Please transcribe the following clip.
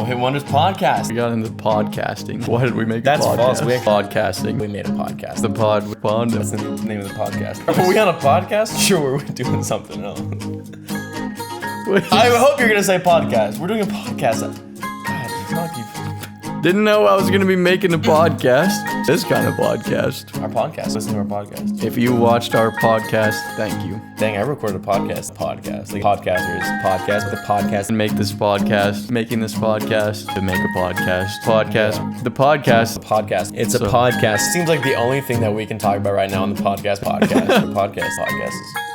No Hit Wonders podcast. We got into podcasting. Why did we make That's a podcast? false. Podcasting. We made a podcast. The pod. That's the name of the podcast. Are we on a podcast? Sure, we're doing something else. I hope you're going to say podcast. We're doing a podcast. God, it's not people. Didn't know I was going to be making a podcast. This kind of podcast. Our podcast. Listen to our podcast. If you watched our podcast, thank you. Dang, I recorded a podcast. Podcast. Like podcasters. Podcast. The podcast. And make this podcast. Making this podcast to make a podcast. Podcast. The podcast. Podcast. It's a podcast. Seems like the only thing that we can talk about right now on the podcast. The podcast. Podcasts.